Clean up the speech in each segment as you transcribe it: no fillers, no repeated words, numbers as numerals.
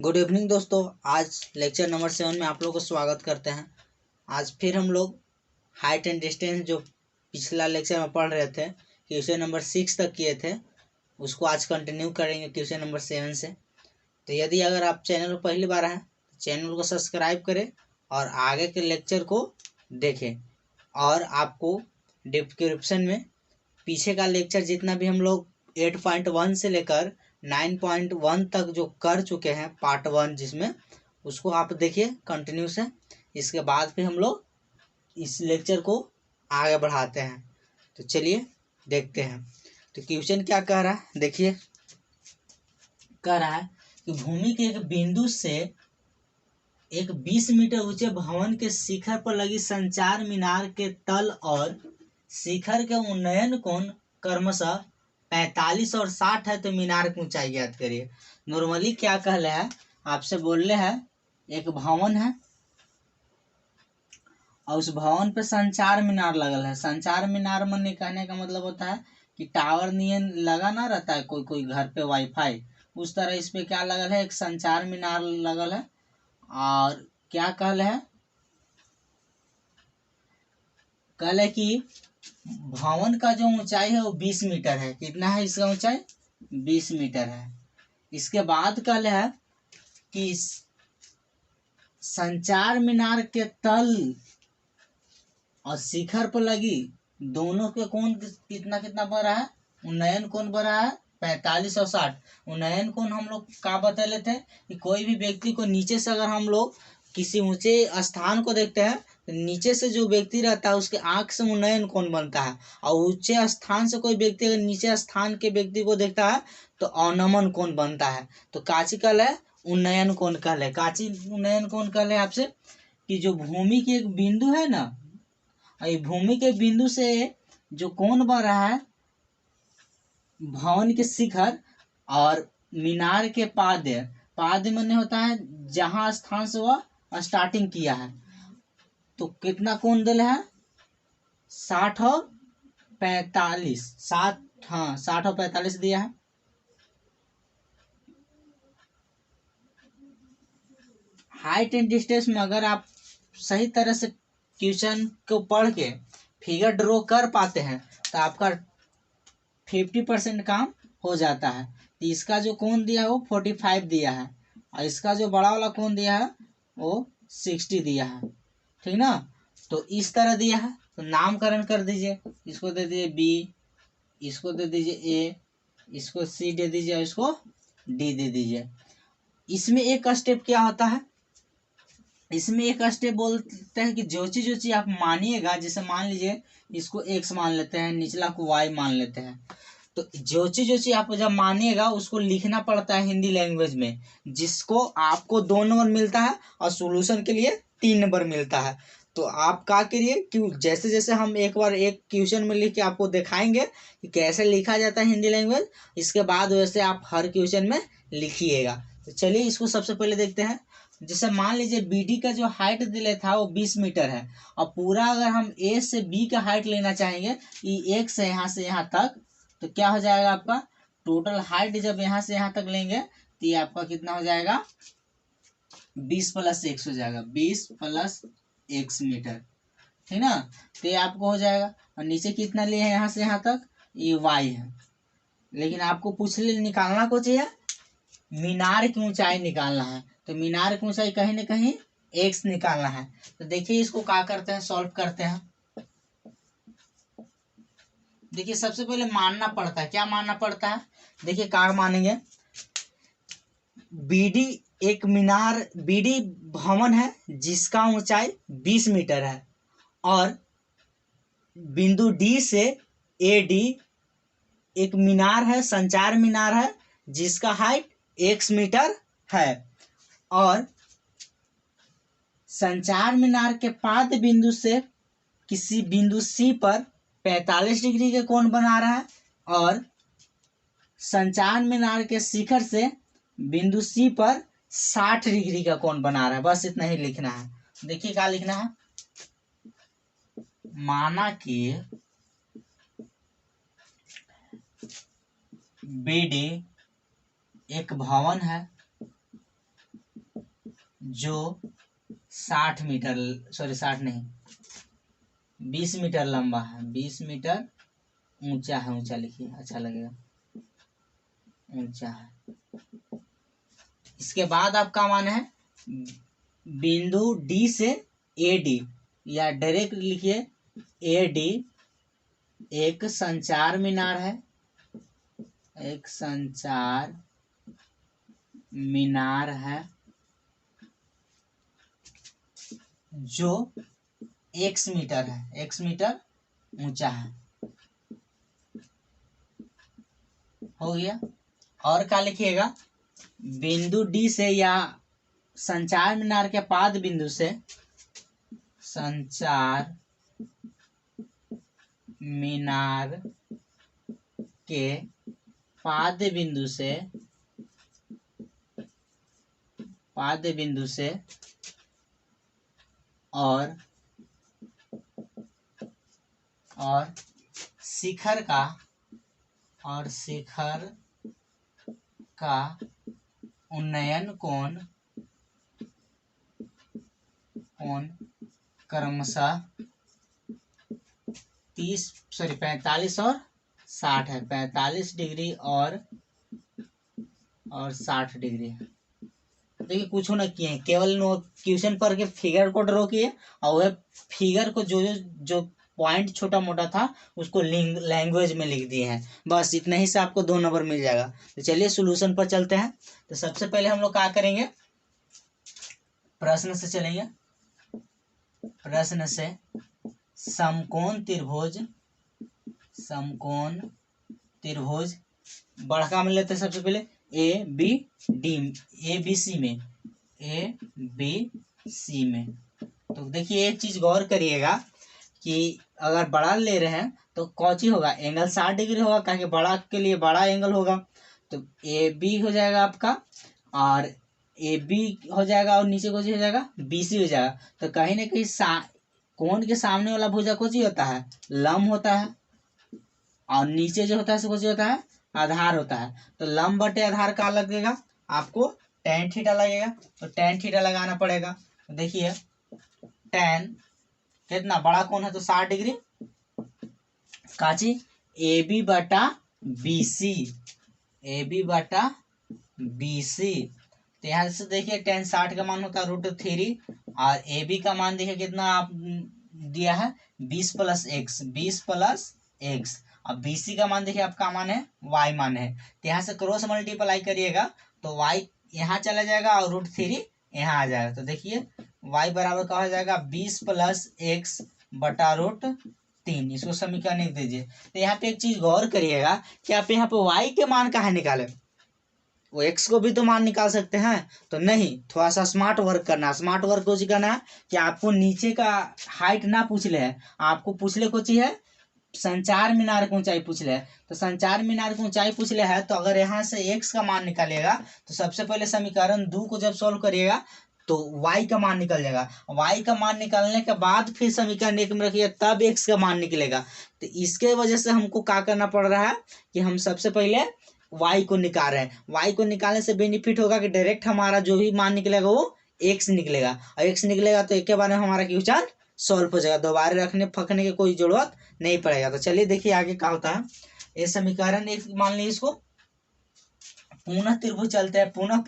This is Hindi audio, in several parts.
गुड इवनिंग दोस्तों। आज लेक्चर नंबर 7 में आप लोगों को स्वागत करते हैं। आज फिर हम लोग हाइट एंड डिस्टेंस जो पिछला लेक्चर में पढ़ रहे थे, क्वेश्चन नंबर 6 तक किए थे, उसको आज कंटिन्यू करेंगे क्वेश्चन नंबर 7 से। तो यदि अगर आप चैनल पर पहली बार हैं तो चैनल को सब्सक्राइब करें और आगे के लेक्चर को देखें। और आपको डिस्क्रिप्शन में पीछे का लेक्चर जितना भी हम लोग 8.1 से लेकर 9.1 तक जो कर चुके हैं पार्ट 1, जिसमें उसको आप देखिए कंटिन्यू से। इसके बाद फिर हम लोग इस लेक्चर को आगे बढ़ाते हैं। तो चलिए देखते हैं। तो क्वेश्चन क्या कह रहा है, देखिए। कह रहा है कि भूमि के एक बिंदु से एक 20 मीटर ऊंचे भवन के शिखर पर लगी संचार मीनार के तल और शिखर के उन्नयन कोण क्रमशः 45 और 60 है, तो मीनार की ऊंचाई ज्ञात करिए। नॉर्मली क्या कह रहे हैं, आपसे बोल रहे हैं एक भवन है और उस भवन पे संचार मीनार लगल है। संचार मीनार मन कहने का मतलब होता है कि टावर नियन लगा ना रहता है कोई कोई घर पे वाईफाई, उस तरह इस पे क्या लगल है, एक संचार मीनार लगल है। और क्या कहल है, कहल है कि भवन का जो ऊंचाई है वो 20 मीटर है। कितना है इसका ऊंचाई? 20 मीटर है। इसके बाद कहल है कि संचार मीनार के तल और शिखर पर लगी दोनों के कोण कितना कितना बढ़ रहा है, उन्नयन कोण बढ़ रहा है 45 और 60। उन्नयन कोण हम लोग क्या बतले थे कि कोई भी व्यक्ति को नीचे से अगर हम लोग किसी ऊंचे स्थान को देखते हैं तो नीचे से जो व्यक्ति रहता है उसके आंख से उन्नयन कोण बनता है, और ऊंचे स्थान से कोई व्यक्ति अगर नीचे स्थान के व्यक्ति को देखता है तो अवनमन कोण बनता है। तो काची कल है, उन्नयन कोण कल है। काची उन्नयन कोण कल है आपसे कि जो भूमि की एक बिंदु है ना, भूमि के बिंदु से जो कोण बन रहा है भवन के शिखर और मीनार के पाद्य, पाद्य माने होता है जहां स्थान से वह स्टार्टिंग किया है, तो कितना कोण दिल है, 60 और 45। 60, हाँ 60 और 45 दिया है। हाइट एंड डिस्टेंस में अगर आप सही तरह से क्वेश्चन को पढ़ के फिगर ड्रॉ कर पाते हैं तो आपका 50% काम हो जाता है। तो इसका जो कोण दिया है वो 45 दिया है और इसका जो बड़ा वाला कोण दिया है वो 60 दिया है, ठीक ना। तो इस तरह दिया है तो नामकरण कर दीजिए। इसको दे दीजिए बी, इसको दे दीजिए ए, इसको सी दे दीजिए और इसको डी दे दीजिए। इसमें एक स्टेप क्या होता है, इसमें एक स्टेप बोलते हैं कि जो चीज आप मानिएगा, जैसे मान लीजिए इसको x मान लेते हैं, निचला को y मान लेते हैं, तो जो चीज आप जब मानिएगा उसको लिखना पड़ता है हिंदी लैंग्वेज में, जिसको आपको 2 नंबर मिलता है और सॉल्यूशन के लिए 3 नंबर मिलता है। तो आप क्या करिए कि जैसे जैसे हम एक बार एक क्वेश्चन में लिख के आपको दिखाएंगे कि कैसे लिखा जाता है हिंदी लैंग्वेज, इसके बाद वैसे आप हर क्वेश्चन में लिखिएगा। तो चलिए इसको सबसे पहले देखते हैं। जैसे मान लीजिए बीडी का जो हाइट दिले था वो 20 मीटर है, और पूरा अगर हम ए से बी का हाइट लेना चाहेंगे, एक से यहाँ तक, तो क्या हो जाएगा आपका टोटल हाइट जब यहाँ से यहाँ तक लेंगे तो ये आपका कितना हो जाएगा, 20 + x हो जाएगा, 20 + x मीटर, ठीक ना। तो ये आपको हो जाएगा। और नीचे कितना लिए है यहाँ से यहाँ तक, ये y है। लेकिन आपको पूछ ले निकालना को चाहिए, मीनार की ऊंचाई निकालना है, तो मीनार की ऊंचाई कहीं ना कहीं x निकालना है। तो देखिए इसको क्या करते हैं, सॉल्व करते हैं। देखिए सबसे पहले मानना पड़ता है, क्या मानना पड़ता है, देखिए क्या मानेंगे। बीडी एक मीनार, बीडी भवन है जिसका ऊंचाई 20 मीटर है, और बिंदु डी से ए डी एक मीनार है, संचार मीनार है जिसका हाइट x मीटर है, और संचार मीनार के पाद बिंदु से किसी बिंदु सी पर 45 डिग्री के कोण बना रहा है, और संचार मीनार के शिखर से बिंदु सी पर 60 डिग्री का कोण बना रहा है। बस इतना ही लिखना है। देखिए क्या लिखना है, माना कि बीडी एक भवन है जो 60 मीटर, सॉरी 60 नहीं, 20 मीटर लंबा है, 20 मीटर ऊंचा है, ऊंचा लिखिए अच्छा लगेगा, ऊंचा है। इसके बाद आपका मान है बिंदु डी से ए डी, या डायरेक्ट लिखिए ए डी एक संचार मीनार है, एक संचार मीनार है जो x मीटर है, x मीटर ऊंचा है। हो गया। और क्या लिखिएगा, बिंदु डी से या संचार मीनार के पाद बिंदु से, संचार मीनार के पाद बिंदु से, पाद बिंदु से और शिखर का, और शिखर का उन्नयन कोण क्रमशः 45 और 60 है, 45 डिग्री और 60 डिग्री है। देखिए कुछ ना किए, केवल क्वेश्चन पर के फिगर को ड्रॉ किए और वह फिगर को जो पॉइंट छोटा मोटा था उसको लैंग्वेज में लिख दिए हैं, बस इतना ही से आपको 2 नंबर मिल जाएगा। तो चलिए सॉल्यूशन पर चलते हैं। तो सबसे पहले हम लोग क्या करेंगे, प्रश्न से चलेंगे। प्रश्न से समकोण त्रिभुज, समकोण त्रिभुज बड़का में लेते हैं सबसे पहले A B D, A B C में, ए बी सी में। तो देखिए एक चीज गौर करिएगा कि अगर बड़ा ले रहे हैं तो कौची होगा, एंगल 60 डिग्री होगा, कहा बड़ा के लिए बड़ा एंगल होगा। तो ए बी हो जाएगा आपका, और ए बी हो जाएगा, और नीचे कौची हो जाएगा, बी सी हो जाएगा। तो कहीं ना कहीं कोण के सामने वाला भुजा कौची होता है, लंब होता है, और नीचे जो होता है कौची होता है, आधार होता है। तो लंब बटे आधार का लगेगा आपको, tan थीटा लगेगा। तो tan थीटा लगाना पड़ेगा। देखिए tan कितना बड़ा कोण है तो 60 डिग्री, काची ए बी बटा बी सी, ए बी बटा बी सी। तो यहाँ से देखिए tan 60 का मान होता है √3, और ए बी का मान देखिए कितना आप दिया है 20 + x, 20 + x। अब बी सी का मान देखिए आपका मान है y मान है, तो यहाँ से क्रॉस मल्टीप्लाई करिएगा तो y यहाँ चला जाएगा और √3 यहाँ आ जाएगा। तो देखिए y बराबर क्या हो जाएगा, 20 + x बटा √3। इसको समीकरण लिख दीजिए। तो यहाँ पे एक चीज गौर करिएगा कि आप यहाँ पे y के मान कहाँ निकाले, वो x को भी तो मान निकाल सकते हैं। तो नहीं, थोड़ा सा स्मार्ट वर्क करना। स्मार्ट वर्क को करना है कि आपको नीचे का हाइट ना पूछ ले है, आपको पूछ ले को है संचार मीनार की ऊंचाई पूछ ले। तो संचार मीनार की ऊंचाई पूछ ले है, तो अगर यहाँ से x का मान निकालेगा तो सबसे पहले समीकरण 2 को जब सॉल्व करिएगा तो y का मान निकल जाएगा। y का मान निकालने के बाद फिर समीकरण 1 में रखिए, तब x का मान निकलेगा। तो इसके वजह से हमको क्या करना पड़ रहा है कि हम सबसे पहले y को निकाल रहे हैं। y को निकालने से बेनिफिट होगा कि डायरेक्ट हमारा जो भी मान निकलेगा वो x निकलेगा, और x निकलेगा तो एक के बारे में हमारा क्वेश्चन सॉल्व हो जाएगा, दोबारा रखने फकने की कोई जरूरत नहीं पड़ेगा। तो चलिए देखिए आगे क्या होता है। ये समीकरण एक मान लीजिए, इसको पुनः त्रिभुज चलते हैं। पुनः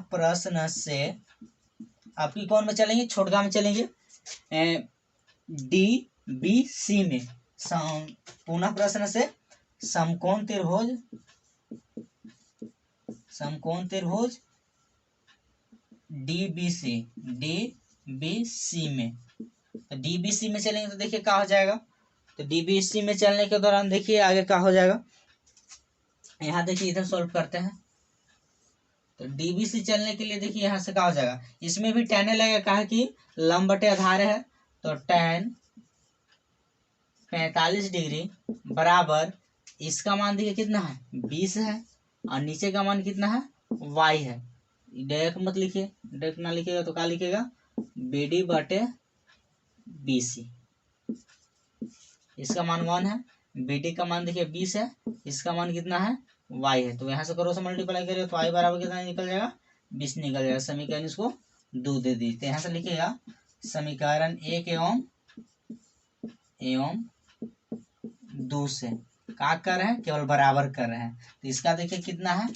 प्रश्न से आपकी कौन में चलेंगे, छोटगा में चलेंगे, डी बी सी में। पुनः प्रश्न से समकोण त्रिभुज डीबीसी में। तो डीबीसी में चलेंगे तो देखिए क्या हो जाएगा। तो डीबीसी में चलने के दौरान देखिए आगे क्या हो जाएगा। यहाँ देखिए इधर सॉल्व करते हैं। तो डीबीसी चलने के लिए देखिए यहाँ से क्या हो जाएगा, इसमें भी tan लगेगा, कहा कि लंब बटे आधार है। तो tan 45 डिग्री बराबर, इसका मान देखिए कितना है 20 है, और नीचे का मान कितना है y है। डायरेक्ट मत लिखिए, डायरेक्ट ना लिखिएगा तो क्या लिखिएगा, BD बटे BC। इसका मान 1 है, BD का मान देखिए 20 है, इसका मान कितना है y है। तो यहाँ से करो से मल्टीप्लाई करिए तो y बराबर कितना निकल जाएगा 20 निकल जाएगा। समीकरण इसको 2 दे दी, तो यहाँ से लिखिएगा समीकरण 1 एवं 2 से क्या कर रहे हैं, केवल बराबर कर रहे हैं। तो इसका देखिए कितना है,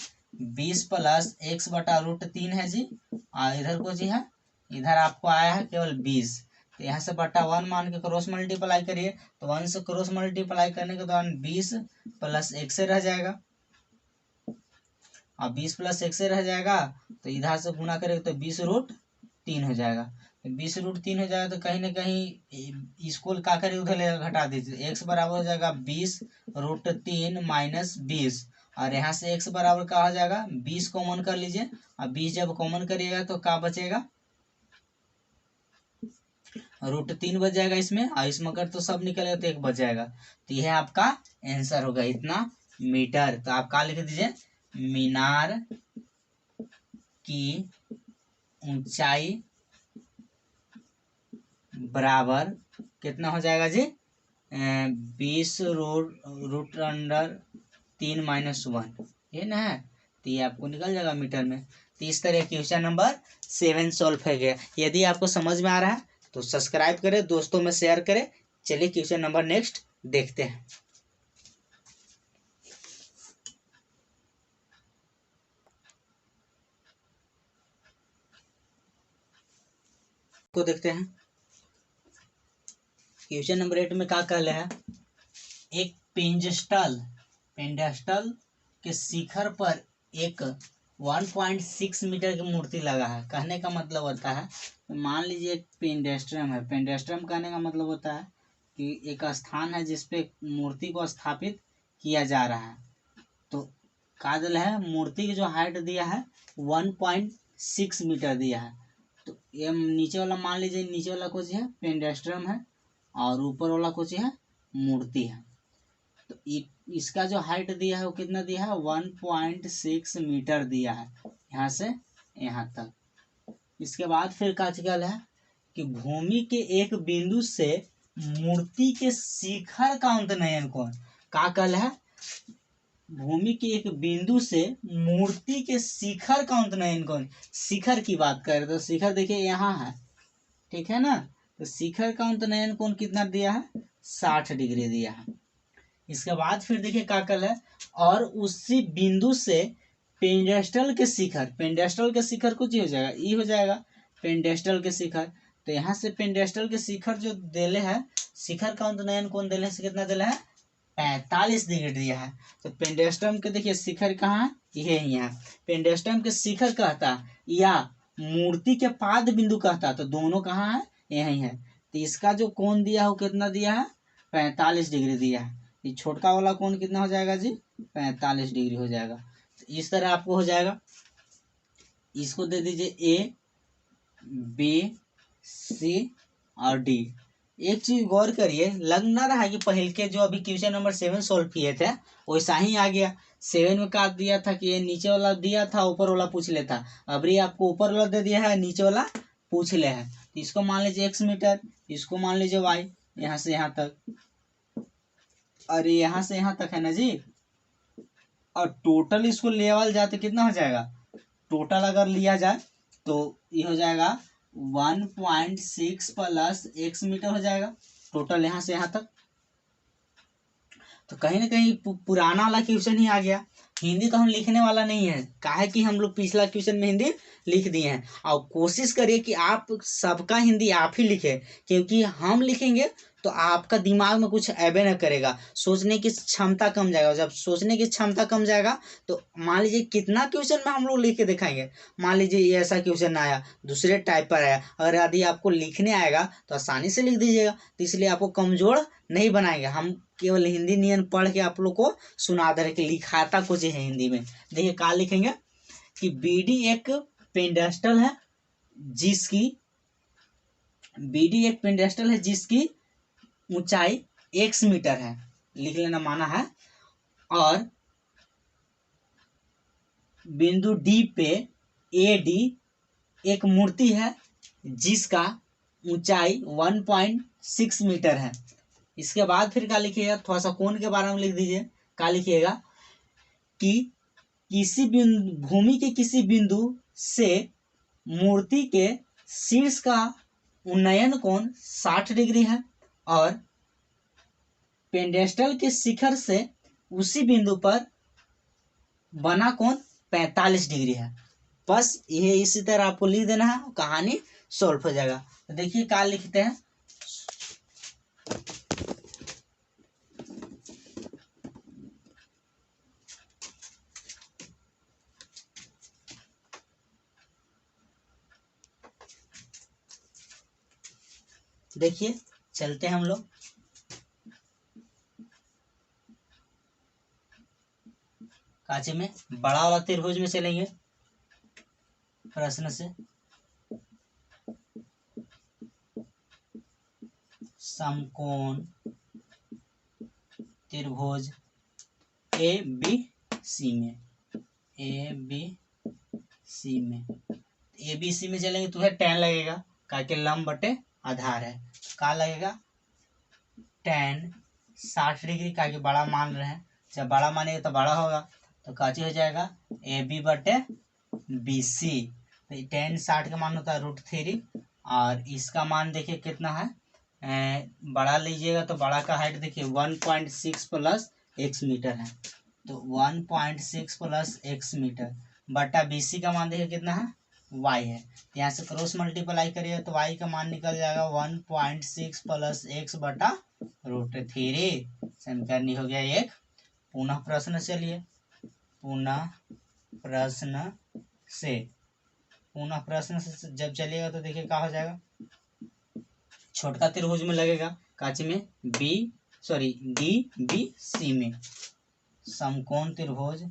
20 प्लस x बटा √3 है जी, और इधर को जी है, इधर आपको आया है केवल 20। तो यहाँ से बटा 1 मान के क्रॉस मल्टीप्लाई करिए, तो 1 से क्रॉस मल्टीप्लाई करने के दौरान 20 प्लस x से रह जाएगा, और 20 प्लस x से रह जाएगा, तो इधर से गुना करेंगे तो 20√3 हो जाएगा। 20√3 हो जाएगा, तो कहीं ना कहीं इसको क्या करिए, उधर ले घटा दीजिए, x बराबर हो जाएगा 20√3 माइनस 20, और यहाँ से x बराबर क्या हो जाएगा, 20 कॉमन कर लीजिए, और 20 जब कॉमन करिएगा तो क्या बचेगा, √3 बच जाएगा इसमें, और इसमें अगर तो सब निकलेगा तो 1 बच जाएगा। तो यह आपका आंसर होगा इतना मीटर। तो आप क्या लिख दीजिए, मीनार की ऊंचाई बराबर कितना हो जाएगा जी, 20√3 माइनस 1, ये ना है, तो ये आपको निकल जाएगा मीटर में। तो इस तरह क्वेश्चन नंबर 7 सॉल्व हो गया। यदि आपको समझ में आ रहा है तो सब्सक्राइब करें, दोस्तों में शेयर करें। चलिए क्वेश्चन नंबर नेक्स्ट देखते हैं। को देखते हैं क्वेश्चन नंबर 8 में क्या कहले है, एक पेंडेस्टल के शिखर पर एक 1.6 मीटर की मूर्ति लगा है। कहने का मतलब होता है, मान लीजिए एक पेंडेस्ट्रम है। पेंडेस्ट्रम कहने का मतलब होता है कि एक स्थान है जिसपे मूर्ति को स्थापित किया जा रहा है। तो कादल है, मूर्ति की जो हाइट दिया है 1.6 मीटर दिया है। तो ये नीचे वाला मान लीजिए, नीचे वाला कुछ है पेंडेस्ट्रम है, और ऊपर वाला कुछ है मूर्ति है। तो इसका जो हाइट दिया है वो कितना दिया है, 1.6 मीटर दिया है, यहाँ से यहाँ तक। इसके बाद फिर का चल है कि भूमि के एक बिंदु से मूर्ति के शिखर का उन्नयन कोण, का कल है, भूमि के एक बिंदु से मूर्ति के शिखर का उन्नयन कोण, शिखर की बात करें तो शिखर देखिए यहाँ है, ठीक है ना। तो शिखर का उन्नयन कोण कितना दिया है, 60 डिग्री दिया है। इसके बाद फिर देखिए क्या कल है, और उसी बिंदु से पेंडेस्टल के शिखर कुछ ही हो जाएगा, ई हो जाएगा पेंडेस्टल के शिखर। तो यहाँ से पेंडेस्टल के शिखर जो देले है, शिखर का उन्नयन कोण देले है, कितना देले है, 45 डिग्री दिया है। तो पेंडेस्टम के देखिए शिखर कहाँ है, ये यहाँ। पेंडेस्टम के शिखर कहता या मूर्ति के पाद बिंदु कहता, तो दोनों कहाँ है, यही है। तो इसका जो कोण दिया हो कितना दिया है, 45 डिग्री दिया है। ये छोटका वाला कोण कितना हो जाएगा जी, 45 डिग्री हो जाएगा। तो इस तरह आपको हो जाएगा। इसको दे दीजिए ए, बी, सी और डी। एक चीज गौर करिए, लग ना रहा है कि पहले के जो अभी क्वेश्चन नंबर 7 सॉल्व किए थे वैसा ही आ गया। 7 में क्या दिया था कि ये नीचे वाला दिया था, ऊपर वाला पूछ लेता। अब ये आपको ऊपर वाला दे दिया है, नीचे वाला पूछ ले है। तो इसको मान लीजिए x मीटर, इसको मान लीजिए y, यहाँ से यहाँ तक, और यहाँ से यहाँ तक है ना जी। और टोटल इसको लेवल जाए तो कितना हो जाएगा, टोटल अगर लिया जाए तो ये हो जाएगा 1.6 प्लस x मीटर हो जाएगा टोटल यहाँ से यहाँ तक। तो कहीं ना कहीं पुराना वाला क्वेश्चन ही आ गया। हिंदी तो हम लिखने वाला नहीं है, काहे कि हम लोग पिछला क्वेश्चन में हिंदी लिख दिए हैं। और कोशिश करिए कि आप सबका हिंदी आप ही लिखें, क्योंकि हम लिखेंगे तो आपका दिमाग में कुछ ऐबे न करेगा, सोचने की क्षमता कम जाएगा। जब सोचने की क्षमता कम जाएगा तो मान लीजिए कितना क्वेश्चन में हम लोग लिख के दिखाएंगे, मान लीजिए ये ऐसा क्वेश्चन आया, दूसरे टाइप पर आया, अगर यदि आपको लिखने आएगा तो आसानी से लिख दीजिएगा। तो इसलिए आपको कमजोर नहीं बनाएंगे, हम केवल हिंदी नियम पढ़ के आप लोग को सुना दे रहे कि लिखाता कुछ है हिंदी में। देखिए क्या लिखेंगे कि बीडी एक पेंडेस्टल है जिसकी ऊंचाई x मीटर है, लिख लेना माना है। और बिंदु D पे AD एक मूर्ति है जिसका ऊंचाई 1.6 मीटर है। इसके बाद फिर क्या लिखिएगा, थोड़ा सा कोण के बारे में लिख दीजिए। क्या लिखिएगा कि किसी बिंदु, भूमि के किसी बिंदु से मूर्ति के शीर्ष का उन्नयन कोण 60 डिग्री है और पेंडेस्टल के शिखर से उसी बिंदु पर बना कोण 45 डिग्री है। बस ये इसी तरह आपको लिख देना है, कहानी सॉल्व हो जाएगा। तो देखिए क्या लिखते हैं, देखिए चलते हैं हम लोग कांचे में, बड़ा वाला त्रिभुज में चलेंगे प्रश्न से। समकोण त्रिभुज ए बी सी में, ए बी सी में चलेंगे तो है tan लगेगा, का लंब बटे आधार है, का लगेगा tan 60 डिग्री, का बड़ा मान रहे हैं, जब बड़ा मानेगा तो बड़ा होगा, तो काची हो जाएगा ए बी बटे बी सी। तो tan 60 का मान होता है √3 और इसका मान देखिए कितना है, बड़ा लीजिएगा तो बड़ा का हाइट देखिए 1.6 प्लस x मीटर है, तो 1.6 प्लस x मीटर बटा बी सी का मान देखिए कितना है y है, यहाँ से क्रॉस मल्टीप्लाई करिएगा तो y का मान निकल जाएगा 1.6 प्लस x बटा √3। समीकरण हो गया एक। पुनः प्रश्न चलिए, पुनः प्रश्न से जब चलिएगा तो देखिए क्या हो जाएगा, छोटका त्रिभुज में लगेगा काची में डी बी सी में, समकोण त्रिभुज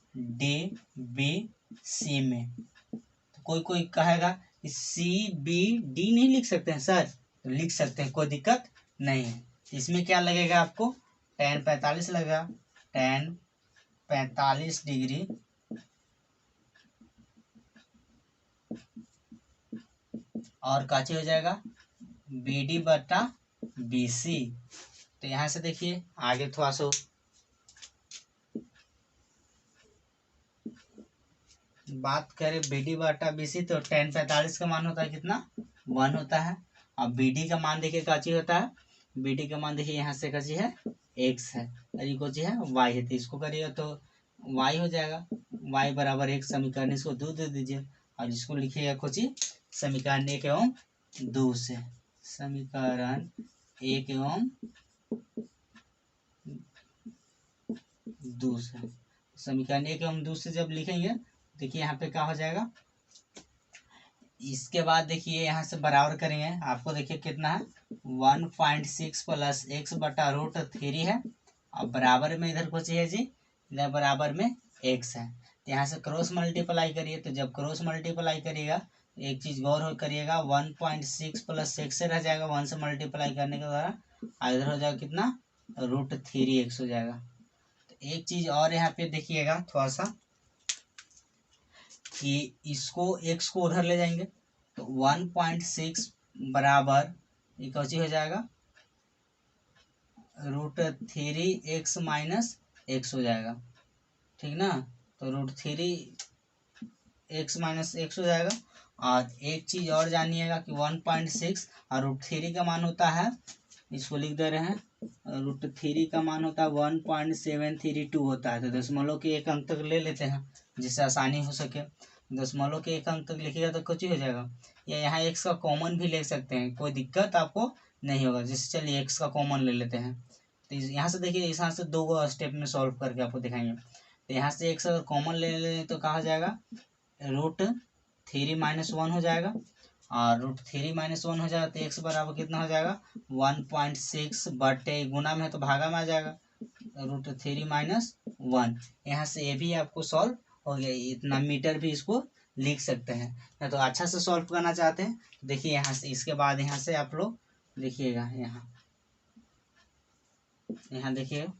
डी बी सी में। तो कोई कहेगा सी बी डी नहीं लिख सकते हैं सर, तो लिख सकते हैं, कोई दिक्कत नहीं है। इसमें क्या लगेगा आपको, tan 45 लगेगा, tan 45 डिग्री और काची हो जाएगा बी डी बटा बी सी। तो यहाँ से देखिए आगे थोड़ा सा बात करें बी डी बटा बी सी, तो tan 45 का मान होता है कितना 1 होता है, और बी डी का मान देखिए काची होता है, बी डी का मान देखिए यहाँ से काची है x है और ये कोची है y है, तो इसको करिएगा तो y हो जाएगा, y बराबर 1। समीकरण इसको 2 दे दीजिए और इसको लिखिएगा कोची समीकरण 1 एवं 2 से, समीकरण 1 एवं 2 से, समीकरण 1 एवं 2 से जब लिखेंगे देखिए यहाँ पे क्या हो जाएगा, इसके बाद देखिए यहाँ से बराबर करेंगे, आपको देखिए कितना है 1.6 प्लस x बटा √3 है और बराबर में इधर कुछ है जी, इधर बराबर में x है, तो यहाँ से क्रॉस मल्टीप्लाई करिए, तो जब क्रॉस मल्टीप्लाई करिएगा एक चीज गौर हो करिएगा 1.6 प्लस x से रह जाएगा 1 से मल्टीप्लाई करने के द्वारा, इधर हो जाएगा कितना √3x हो जाएगा। तो एक चीज और यहाँ पे देखिएगा थोड़ा सा कि इसको x को उधर ले जाएंगे तो 1.6 बराबर ये कौची हो जाएगा √3x माइनस x हो जाएगा, ठीक ना, तो √3x माइनस x हो जाएगा। और एक चीज और जानिएगा कि 1.6 और √3 का मान होता है, इसको लिख दे रहे हैं, √3 का मान होता है 1.732 होता है, तो दशमलव के एक अंक तक ले लेते हैं जिससे आसानी हो सके, दशमलव के एक अंक तक लिखिएगा तो कुछ ही हो जाएगा, या यहाँ x का कॉमन भी ले सकते हैं, कोई दिक्कत आपको नहीं होगा, जैसे चलिए x का कॉमन ले लेते हैं, तो यहाँ से देखिए इस यहाँ से 2 स्टेप में सॉल्व करके आपको दिखाएंगे, तो यहाँ से x अगर कॉमन ले लें तो कहा जाएगा √3 माइनस 1 हो जाएगा, और √3 माइनस 1 हो जाएगा तो x बराबर कितना हो जाएगा 1.6 बटे गुना में है तो भागा में आ जाएगा √3 माइनस 1। यहाँ से ये भी आपको सॉल्व हो गया, इतना मीटर भी इसको लिख सकते हैं, या तो अच्छा से सॉल्व करना चाहते हैं देखिए यहाँ से, इसके बाद यहाँ से आप लोग देखिएगा यहाँ देखिएगा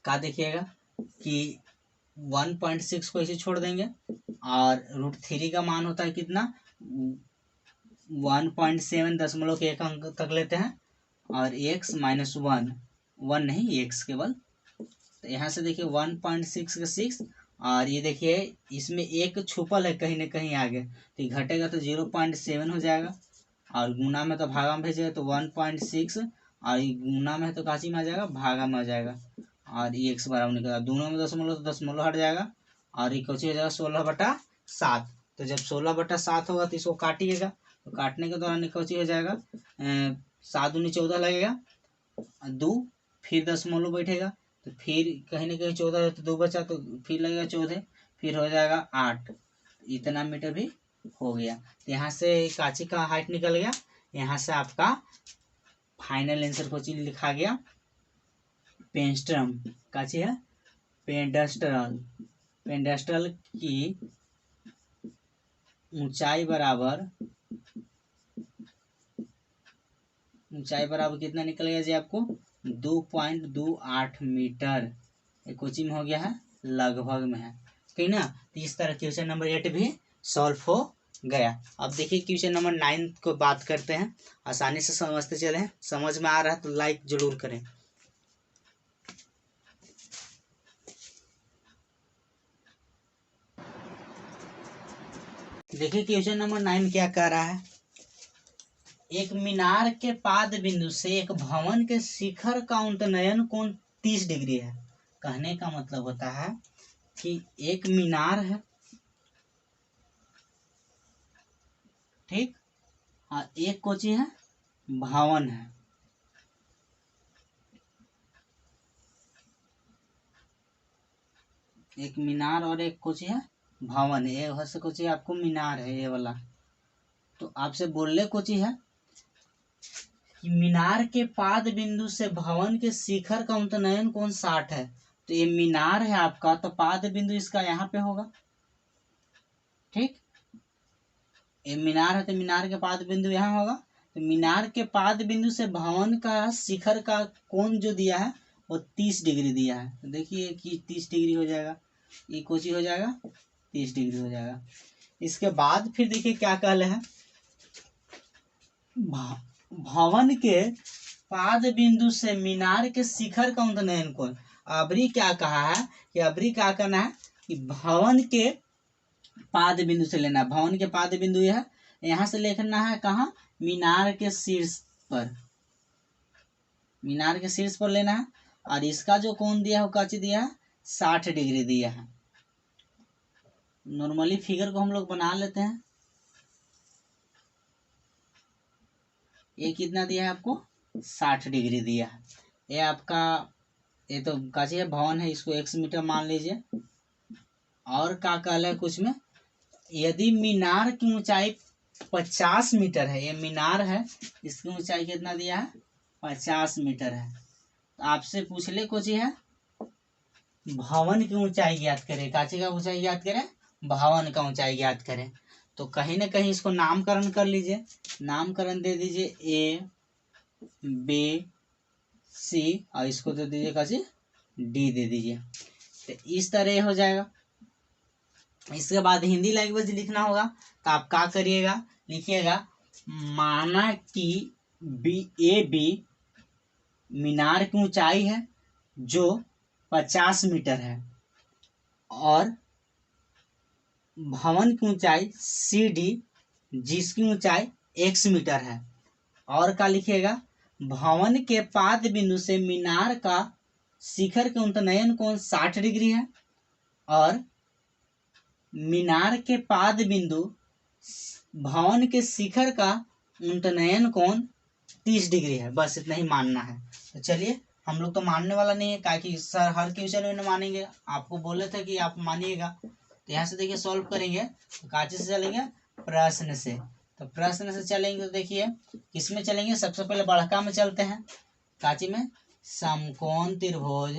क्या देखिएगा कि 1.6 को ऐसे छोड़ देंगे और √3 का मान होता है कितना 1.7 दशमलव के एक अंक तक लेते हैं, और x माइनस 1 नहीं x केवल तो यहाँ से देखिए 1.6 का 6, और ये देखिए इसमें एक छुपल है कहीं ना कहीं आगे, तो ये घटेगा तो 0.7 हो जाएगा, और गुना में तो भागा में भेजेगा तो 1.6, और ये गुना में है तो काची में आ जाएगा, भागा में आ जाएगा, और ये x बराबर निकलेगा, दोनों में दशमलव तो दशमलव हट जाएगा, और ये कुछ हो जाएगा 16/7। तो जब 16/7 होगा तो इसको काटिएगा, तो काटने के दौरान कुछ हो जाएगा 7 दूनी 14 लगेगा, 2 फिर दशमलव बैठेगा, तो फिर कहीं ना कहीं 14 है तो 2 बचा, तो फिर लगेगा 14, फिर हो जाएगा 8, इतना मीटर भी हो गया। तो यहाँ से काची का हाइट निकल गया। यहाँ से आपका फाइनल आंसर को चीज लिखा गया, पेंस्ट्रम काची है, पेंडस्ट्रल, पेंडस्ट्रल की ऊंचाई बराबर कितना निकल गया जी आपको, 2.28 मीटर। कोचिंग में हो गया है, लगभग में है, ठीक ना। तो इस तरह क्वेश्चन नंबर 8 भी सॉल्व हो गया। अब देखिए क्वेश्चन नंबर 9 को बात करते हैं, आसानी से समझते चले, समझ में आ रहा है तो लाइक जरूर करें। देखिए क्वेश्चन नंबर 9 क्या कह रहा है, एक मीनार के पाद बिंदु से एक भवन के शिखर का उन्नयन कोण 30 डिग्री है। कहने का मतलब होता है कि एक मीनार है, ठीक, और एक कोची है, भवन है। एक मीनार और एक कोची है, भवन है। ये से कोची आपको मीनार है ये वाला, तो आपसे बोलने कोची है कि मीनार के पाद बिंदु से भवन के शिखर का उन्नयन कोण 60 है। तो ये मीनार है आपका, तो पाद बिंदु इसका यहाँ पे होगा, ठीक, ये मीनार है तो मीनार के पाद बिंदु यहाँ होगा। तो मीनार के पाद बिंदु से भवन का शिखर का कोण जो दिया है वो 30 डिग्री दिया है। तो देखिए कि 30 डिग्री हो जाएगा, ये कोची हो जाएगा, 30 डिग्री हो जाएगा। इसके बाद फिर देखिए क्या कहले है, भवन के पाद बिंदु से मीनार के शिखर का उन्नयन कोण। अबरी क्या कहा है कि अबरी क्या करना है कि भवन के पाद बिंदु से लेना है। भवन के पाद बिंदु यह यहाँ से लिखना है कहाँ, मीनार के शीर्ष पर, मीनार के शीर्ष पर लेना है, और इसका जो कोण दिया है वो काची दिया है, 60 डिग्री दिया है। नॉर्मली फिगर को हम लोग बना लेते हैं, ये कितना दिया है आपको, 60 डिग्री दिया है। ये आपका, ये तो काची है, भवन है, इसको 100 मीटर मान लीजिए। और क्या कहला है कुछ में, यदि मीनार की ऊंचाई 50 मीटर है, ये मीनार है, इसकी ऊंचाई कितना दिया है, 50 मीटर है। तो आपसे पूछ ले कुछ है, भवन की ऊंचाई ज्ञात करें, काची का ऊंचाई ज्ञात करें, भवन का ऊंचाई ज्ञात करें। तो कहीं ना कहीं इसको नामकरण कर लीजिए, नामकरण दे दीजिए A B C, और इसको दे दीजिए काची D दे दीजिए। तो इस तरह हो जाएगा। इसके बाद हिंदी लैंग्वेज लिखना होगा, तो आप क्या करिएगा, लिखिएगा माना कि AB मीनार की ऊंचाई है जो 50 मीटर है, और भवन की ऊंचाई CD जिसकी ऊंचाई x मीटर है। और क्या लिखिएगा, भवन के पाद बिंदु से मीनार का शिखर के उन्नयन कोण 60 डिग्री है, और मीनार के पाद बिंदु भवन के शिखर का उन्नयन कोण 30 डिग्री है। बस इतना ही मानना है। तो चलिए, हम लोग तो मानने वाला नहीं है, क्या कि सर हर क्वेश्चन में मानेंगे, आपको बोले थे कि आप मानिएगा। तो यहाँ से देखिए सॉल्व करेंगे, तो काची से चलेंगे, प्रश्न से। तो प्रश्न से चलेंगे तो देखिए किसमें चलेंगे, सबसे पहले बड़का में चलते हैं, काची में, समकोण त्रिभुज,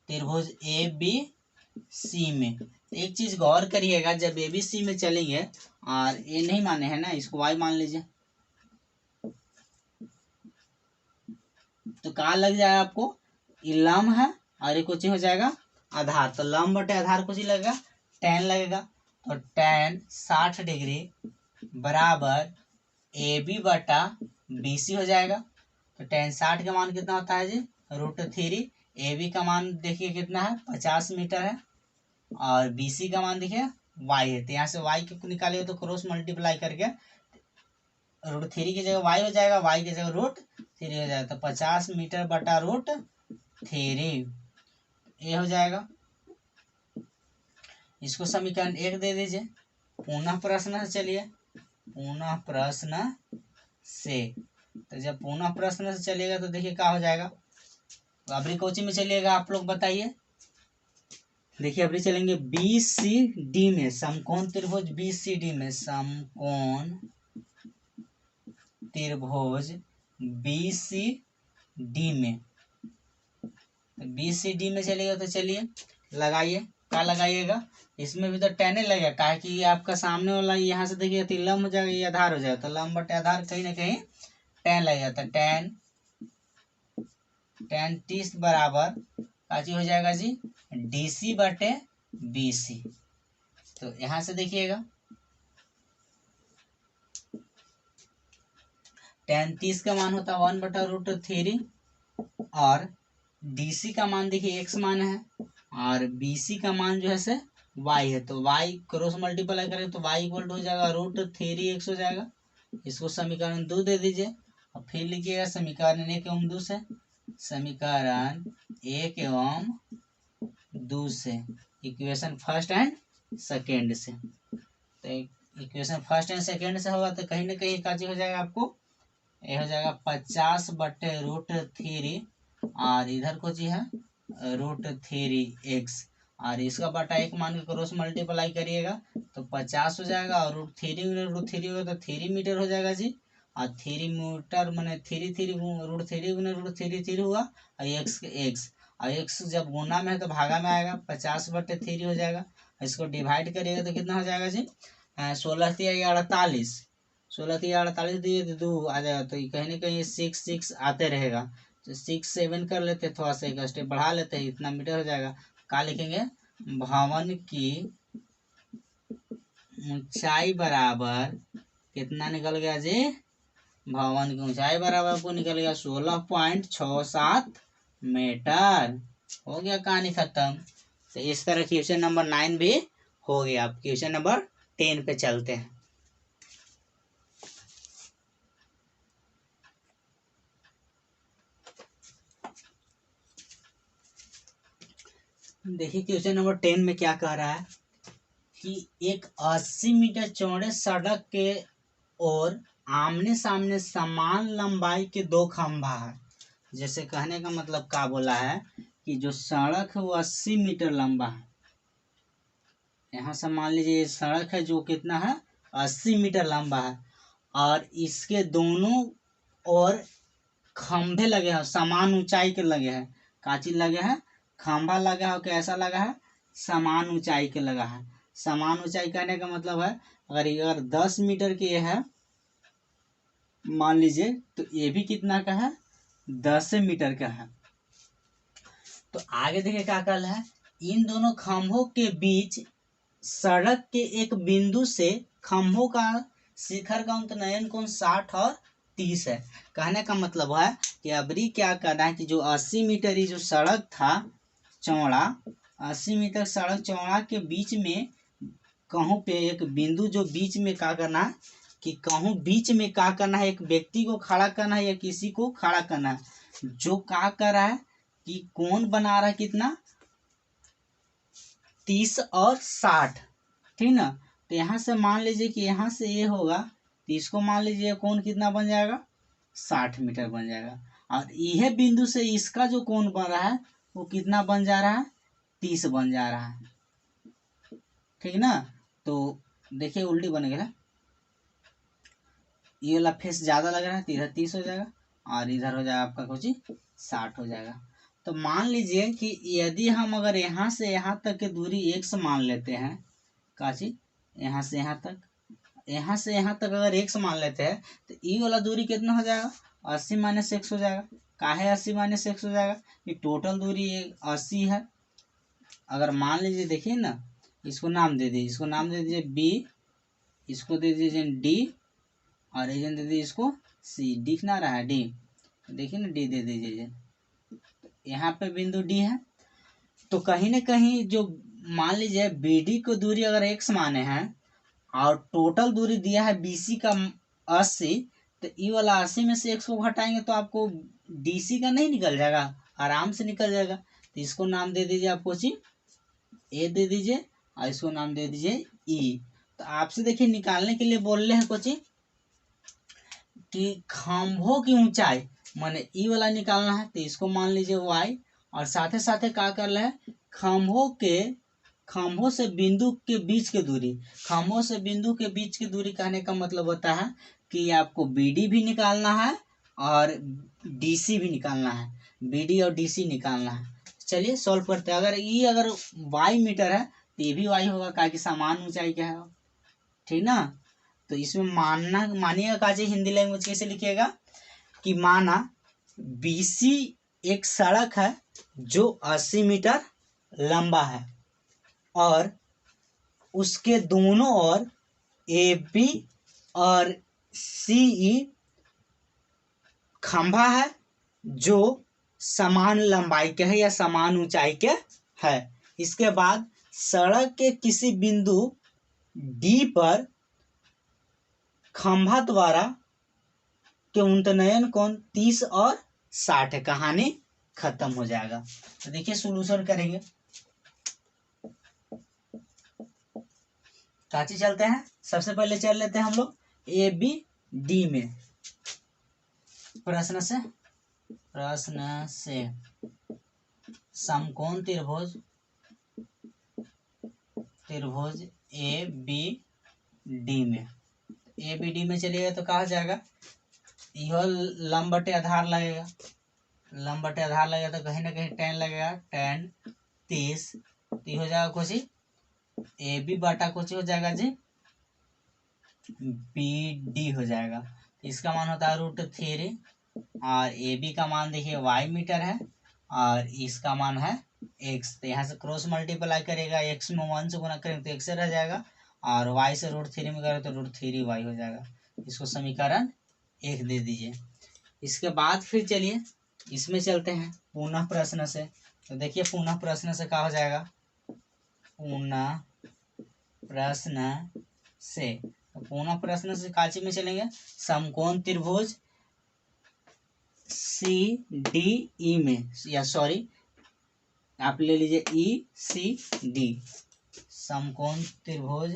त्रिभुज ABC में। एक चीज गौर करिएगा, जब ABC में चलेंगे, और ये नहीं माने हैं ना, इसको Y मान लीजिए, तो कहाँ लग जाएगा आपको, ये लंब है और ये कुछ हो जाएगा आधार। तो लंब बटे आधार कुछ लगेगा, tan लगेगा। तो tan 60 डिग्री बराबर AB बटा BC हो जाएगा। तो tan 60 का मान कितना होता है जी, √3। ए बी का मान देखिए कितना है, 50 मीटर है। और बी सी का मान देखिए वाई है, तो यहाँ से वाई को निकालेगा तो क्रॉस मल्टीप्लाई करके √3 की जगह वाई हो जाएगा, वाई की जगह √3 हो जाएगा। तो 50 मीटर बटा √3 ये हो जाएगा। इसको समीकरण 1 दे दीजिए। पुनः प्रश्न से चलिए, पुनः प्रश्न से, तो जब पुनः प्रश्न से चलिएगा तो देखिए क्या हो जाएगा। तो अभी कोचिंग में चलिएगा, आप लोग बताइए। देखिए अभी चलेंगे बी सी डी में, समकोण त्रिभुज बी सी डी में, समकोण त्रिभुज बी सी डी में, बी सी डी में चलिएगा तो चलिए लगाइए। क्या लगाइएगा, इसमें भी तो टेन लगेगा, काहे कि ये आपका सामने वाला यहाँ से देखिए तो लंब हो जाएगा, ये आधार हो जाएगा, तो लंब बटे आधार कहीं ना कहीं टेन लगेगा। तो टेन 30 बराबर काची हो जाएगा जी, DC बटे BC। तो यहाँ से देखिएगा 30 का मान होता है 1/√3 और DC का मान देखिए x मान है और BC का मान जो है से y है, तो y क्रॉस मल्टीप्लाई करें तो y इक्वल हो जाएगा √3x हो जाएगा। इसको समीकरण 2 दे दीजिए और फिर लिखिएगा समीकरण 1 एवं 2 से, समीकरण 1 एवं 2 से, इक्वेशन फर्स्ट एंड सेकेंड से। तो इक्वेशन फर्स्ट एंड सेकेंड से होगा तो कहीं ना कहीं का हो जाएगा आपको, ये हो जाएगा 50/√3 और इधर को जी है √3x और इसका बटा 1 मान के क्रॉस मल्टीप्लाई करिएगा तो 50 हो जाएगा और √3 होगा तो 3 मीटर हो जाएगा जी। और 3 मीटर मैंने √3 हुआ और x और x जब गुना में है तो भागा में आएगा, 50/3 हो जाएगा। इसको डिवाइड करिएगा तो कितना हो जाएगा जी, 16×3 = 48 दिए तो 2 आ जाएगा, तो कहीं ना कहीं 6 आते रहेगा, तो 6 7 कर लेते, थोड़ा सा एक स्टेप बढ़ा लेते हैं, इतना मीटर हो जाएगा। क्या लिखेंगे, भवन की ऊंचाई बराबर कितना निकल गया जी, भवन की ऊंचाई बराबर आपको निकल गया 16.67 मीटर। हो गया कहानी खत्म। तो इस तरह क्वेश्चन नंबर 9 भी हो गया। आप क्वेश्चन नंबर 10 पे चलते हैं। देखिए क्वेश्चन नंबर 10 में क्या कह रहा है कि एक 80 मीटर चौड़े सड़क के और आमने सामने समान लंबाई के 2 खंभा है। जैसे कहने का मतलब क्या बोला है कि जो सड़क है वो 80 मीटर लंबा है। यहाँ से मान लीजिए सड़क है जो कितना है, 80 मीटर लंबा है और इसके दोनों और खंभे लगे हैं, समान ऊंचाई के लगे हैं। का चीज लगे हैं, खंभा लगा है, कैसा लगा है, समान ऊंचाई के लगा है। समान ऊंचाई कहने का मतलब है अगर 10 मीटर की है मान लीजिए तो ये भी कितना का है, 10 मीटर का है। तो आगे देखिए क्या कल है, इन दोनों खंभों के बीच सड़क के एक बिंदु से खंभों का शिखर का उन्नयन कोण 60 और 30 है। कहने का मतलब है कि अबरी क्या करना है कि जो 80 मीटर ही जो सड़क था चौड़ा, 80 मीटर सड़क चौड़ा के बीच में कहूँ पे एक बिंदु जो बीच में क्या करना है कि कहूँ बीच में क्या करना है, एक व्यक्ति को खड़ा करना है या किसी को खड़ा करना है, जो क्या कर रहा है कि कोण बना रहा है कितना, 30 और 60, ठीक ना। तो यहाँ से मान लीजिए कि यहाँ से ये होगा तो इसको मान लीजिए कोण कितना बन जाएगा, 60 मीटर बन जाएगा और यह बिंदु से इसका जो कोण बन रहा है वो कितना बन जा रहा है, 30 बन जा रहा है, ठीक ना। तो देखिए उल्टी बन गया, ये वाला फेस ज्यादा लग रहा है तो इधर 30 हो जाएगा और इधर हो जाएगा आपका कुछ 60 हो जाएगा। तो मान लीजिए कि यदि हम अगर यहाँ से यहाँ तक की दूरी x मान लेते हैं, काची यहाँ से यहाँ तक, यहाँ से यहाँ तक अगर x मान लेते हैं तो ये वाला दूरी कितना हो जाएगा, 80 - x हो जाएगा। काहे 80 - x हो जाएगा, ये टोटल दूरी 80 है। अगर मान लीजिए देखिए ना, इसको नाम दे दीजिए, इसको नाम दे दीजिए b, इसको दे दीजिए d और एजेंट दे दीजिए इसको c, दिख ना रहा है d, देखिए ना d दे दीजिए। तो यहाँ पे बिंदु डी है, तो कहीं ना कहीं जो मान लीजिए बी डी को दूरी अगर x माने हैं और टोटल दूरी दिया है बीसी का 80, तो ई वाला 80 में से x को घटाएंगे तो आपको डीसी का नहीं निकल जाएगा, आराम से निकल जाएगा। तो इसको नाम दे दीजिए आप कोचिंग ए दे दीजिए और इसको नाम दे दीजिए ई। तो आपसे देखिए निकालने के लिए बोल रहे हैं कोचिंग कि खंभों की ऊंचाई माने ई वाला निकालना है, तो इसको मान लीजिए y, और साथ ही क्या कर रहे हैं, खंभों से बिंदु के बीच की दूरी, खंभों से बिंदु के बीच की दूरी कहने का मतलब होता है कि आपको BD भी निकालना है और DC भी निकालना है, BD और DC निकालना है। चलिए सॉल्व करते हैं। अगर y मीटर है तो ये भी y होगा, क्या कि समान ऊंचाई क्या है, ठीक ना। तो इसमें मानिएगा काजी हिंदी लैंग्वेज कैसे लिखिएगा कि माना BC एक सड़क है जो 80 मीटर लंबा है और उसके दोनों ओर AB और CE खंभा है जो समान लंबाई के है या समान ऊंचाई के है। इसके बाद सड़क के किसी बिंदु D पर खंभा द्वारा के उन्नयन कोण 30 और 60 है। कहानी खत्म हो जाएगा। तो देखिए सोल्यूशन करेंगे, काची चलते हैं। सबसे पहले चल लेते हैं हम लोग ABD में। प्रश्न से समकोण त्रिभुज ABD में, ABD में चलिएगा तो कहा जाएगा यह लंब बटे आधार लगेगा, लंब बटे आधार लगेगा तो कहीं ना कहीं tan लगेगा, tan 30, तो हो जाएगा कुछ AB बटा कुछ हो जाएगा जी BD हो जाएगा। इसका मान होता है √3 और AB का मान देखिए y मीटर है और इसका मान है x। तो यहाँ से क्रॉस मल्टीप्लाई करेगा, x में 1 से गुना करेंगे तो x रह जाएगा और y से √3 में करें तो √3y हो जाएगा। इसको समीकरण 1 दे दीजिए। इसके बाद फिर चलिए इसमें चलते हैं पुनः प्रश्न से। तो देखिए पुनः प्रश्न से क्या हो जाएगा, पुनः प्रश्न से, तो पुनः प्रश्न से काची में चलेंगे, समकोण त्रिभुज CDE में, या सॉरी आप ले लीजिए ECD, समकोण त्रिभुज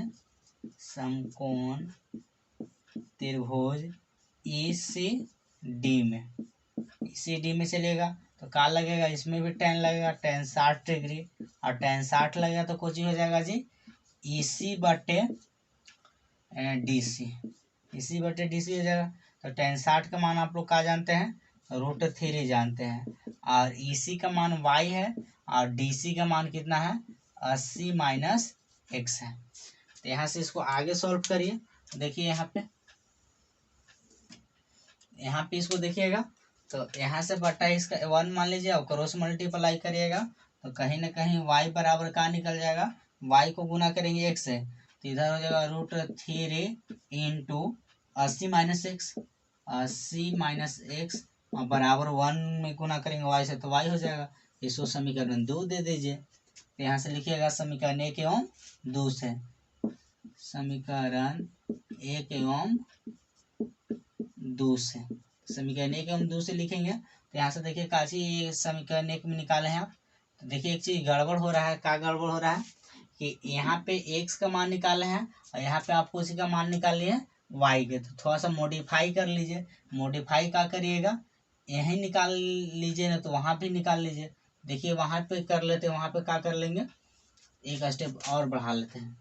ECD में, ECD में चलेगा तो क्या लगेगा, इसमें भी tan लगेगा, tan 60 डिग्री और tan 60 लगेगा तो कुछ ही हो जाएगा जी EC बटे DC, EC बटे DC हो जाएगा। तो tan 60 का मान आप लोग क्या जानते हैं, √3 जानते हैं और EC का मान y है और DC का मान कितना है 80 - x है। तो यहाँ से इसको आगे सॉल्व करिए। देखिए यहाँ पे इसको देखिएगा तो यहाँ से बटा इसका 1 मान लीजिए और क्रॉस मल्टीप्लाई करिएगा तो कहीं ना कहीं y बराबर का निकल जाएगा, y को गुना करेंगे x से तो इधर हो जाएगा √3 इंटू 80 - x और बराबर 1 में गुना करेंगे y से तो y हो जाएगा। इसको समीकरण 2 दे दीजिए। तो यहाँ से लिखिएगा समीकरण 1 एवं 2 से, समीकरण 1 एवं 2 से, समीकरण 1 एवं 2 से लिखेंगे। तो यहाँ से देखिए काची समीकरण 1 में निकाले हैं आप। तो देखिए एक चीज गड़बड़ हो रहा है, क्या गड़बड़ हो रहा है कि यहाँ पे x का मान निकाले हैं और यहाँ पे आपको उसी का मान निकाल लिए y के। तो थोड़ा सा मॉडिफाई कर लीजिए। मॉडिफाई क्या करिएगा, यहीं निकाल लीजिए ना तो वहां भी निकाल लीजिए। देखिए वहां पे कर लेते हैं, वहां पे क्या कर लेंगे, एक स्टेप और बढ़ा लेते हैं।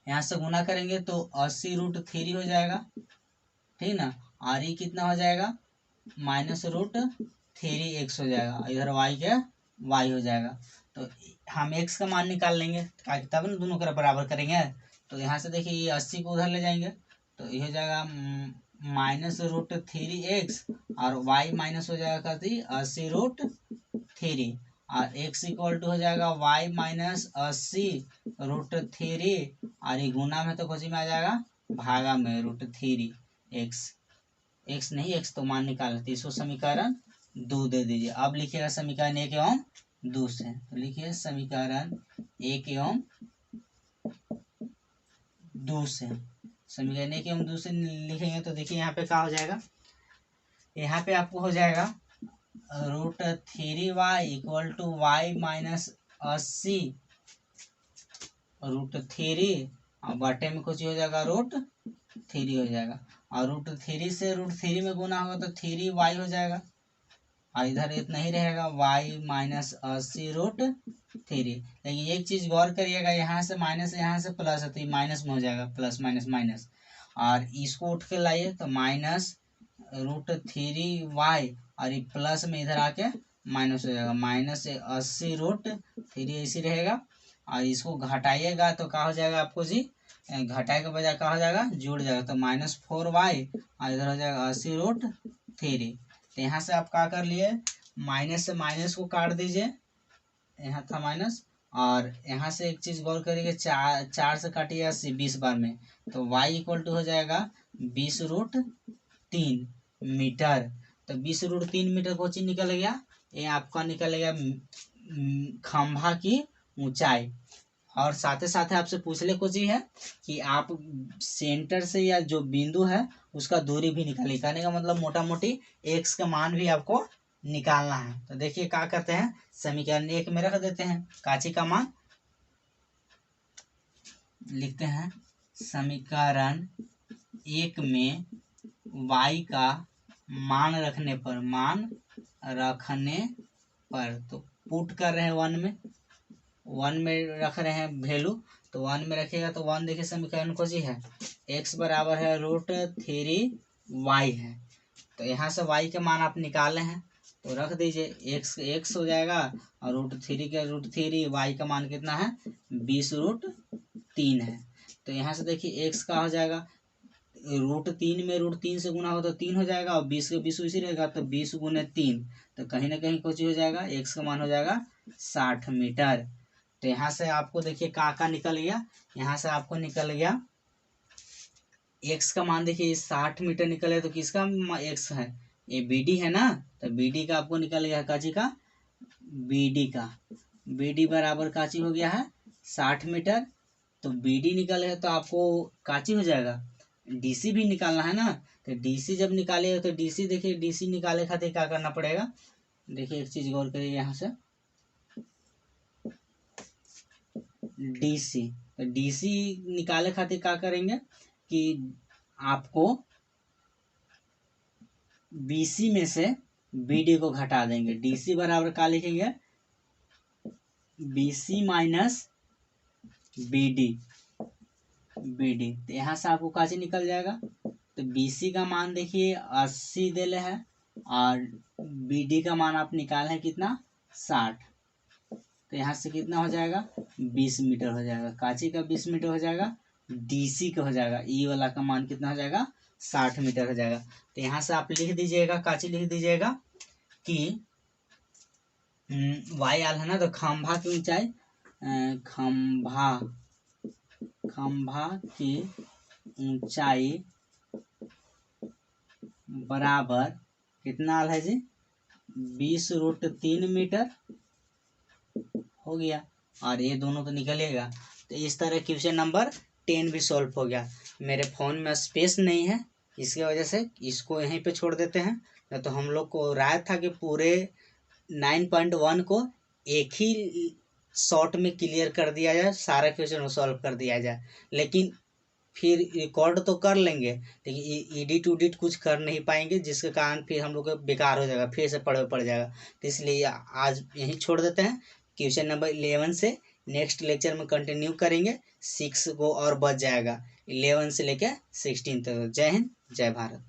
यहाँ से गुना करेंगे तो 80 √3 हो जाएगा, ठीक ना, और ये कितना हो जाएगा -√3x हो जाएगा, इधर y के y हो जाएगा। तो हम x का मान निकाल लेंगे तब ना दोनों का बराबर करेंगे। तो यहाँ से देखिए ये 80 को उधर ले जाएंगे तो ये हो जाएगा -√3x और y माइनस हो जाएगा 80 √3 और x इक्वल टू हो जाएगा y - 80 √3 और ये गुना में तो कुछ में आ जाएगा भागा में √3 x, x नहीं x तो मान निकाल लेते। इसको समीकरण 2 दे दीजिए। अब लिखिएगा समीकरण 1 एवं 2 से, तो लिखिए समीकरण 1 एवं 2 से, समीकरण 1 एवं 2 से लिखेंगे तो देखिए यहाँ पे क्या हो जाएगा, यहाँ पे आपको हो जाएगा √3y equal to Y minus 80 √3 और बटे में कुछ हो जाएगा √3 हो जाएगा, और √3 से √3 में गुना होगा तो 3y हो जाएगा, और इधर इतना ही रहेगा y माइनस 80 √3। लेकिन एक चीज गौर करिएगा, यहाँ से माइनस यहाँ से प्लस है तो ये माइनस में हो जाएगा, प्लस माइनस माइनस, और इसको उठ के लाइए तो माइनस √3y और ये प्लस में इधर आके माइनस हो जाएगा, माइनस 80 √3 ऐसी रहेगा, और इसको घटाइएगा तो क्या हो जाएगा आपको जी, घटाए के बजाय क्या हो जाएगा, जुड़ जाएगा, तो -4y और इधर हो जाएगा 80 √3। तो यहाँ से आप क्या कर लिए, माइनस से माइनस को काट दीजिए, यहाँ था माइनस, और यहाँ से एक चीज गौर करिए, 4 से काटिए 80 20 बार में, तो y इक्वल टू हो जाएगा 20 √3 मीटर। तो 20 √3 मीटर को चीज निकल गया, ये आपका निकल गया खंभा की ऊंचाई। और साथ ही साथ आपसे पूछ ले कुछ ही है कि आप सेंटर से या जो बिंदु है उसका दूरी भी निकालिए, कहने का मतलब मोटा मोटी x का मान भी आपको निकालना है। तो देखिए क्या करते हैं, समीकरण 1 में रख देते हैं काची का मान, लिखते हैं समीकरण 1 में y का मान रखने पर तो पुट कर रहे हैं 1 में रख रहे हैं वैल्यू, तो 1 में रखिएगा तो 1 देखिए समीकरण को जी है x बराबर है √3y है, तो यहाँ से y के मान आप निकाले हैं तो रख दीजिए, x हो जाएगा और √3 के √3, y का मान कितना है 20 √3 है। तो यहाँ से देखिए x का हो जाएगा, √3 में √3 से गुना हो तो 3 हो जाएगा, और 20 का 20 इसी रहेगा, तो 20 गुने 3, तो कहीं ना कहीं कुछ हो जाएगा, x का मान हो जाएगा 60 मीटर। तो यहाँ से आपको देखिए का निकल गया, यहाँ से आपको निकल गया x का मान, देखिए 60 मीटर निकले तो किसका x है, ये BD है ना, तो BD का आपको निकल गया काची का, BD बराबर काची हो गया है 60 मीटर। तो BD निकल है तो आपको काची हो जाएगा, DC भी निकालना है ना, तो DC जब निकालेगा तो DC देखिए, DC निकाले खातिर क्या करना पड़ेगा, देखिए एक चीज गौर करिए, यहाँ से DC, तो DC निकाले खातिर क्या करेंगे कि आपको BC में से BD को घटा देंगे, DC बराबर क्या लिखेंगे, BC माइनस BD, तो यहाँ से आपको काची निकल जाएगा, तो BC का मान देखिए 80 देले है, और BD का मान आप निकाले हैं कितना 60, तो यहाँ से कितना हो जाएगा 20 मीटर हो जाएगा, काची का 20 मीटर हो जाएगा, DC का हो जाएगा, ई वाला का मान कितना हो जाएगा 60 मीटर हो जाएगा। तो यहाँ से आप लिख दीजिएगा, काची लिख दीजिएगा कि y आल है ना, तो खंभा की ऊंचाई, खंभा की ऊंचाई बराबर कितना आल है जी, 20 √3 मीटर हो गया, और ये दोनों तो निकलेगा। तो इस तरह क्वेश्चन नंबर 10 भी सॉल्व हो गया। मेरे फोन में स्पेस नहीं है, इसकी वजह से इसको यहीं पे छोड़ देते हैं, तो हम लोग को राय था कि पूरे 9.1 को एक ही शॉर्ट में क्लियर कर दिया जाए, सारा क्वेश्चन सॉल्व कर दिया जाए, लेकिन फिर रिकॉर्ड तो कर लेंगे लेकिन एडिट उडिट कुछ कर नहीं पाएंगे, जिसके कारण फिर हम लोग बेकार हो जाएगा, फिर से पड़ जाएगा। तो इसलिए आज यहीं छोड़ देते हैं, क्वेश्चन नंबर 11 से नेक्स्ट लेक्चर में कंटिन्यू करेंगे, 6 को और बच जाएगा, 11 से लेकर 16 तक। जय हिंद, जय भारत।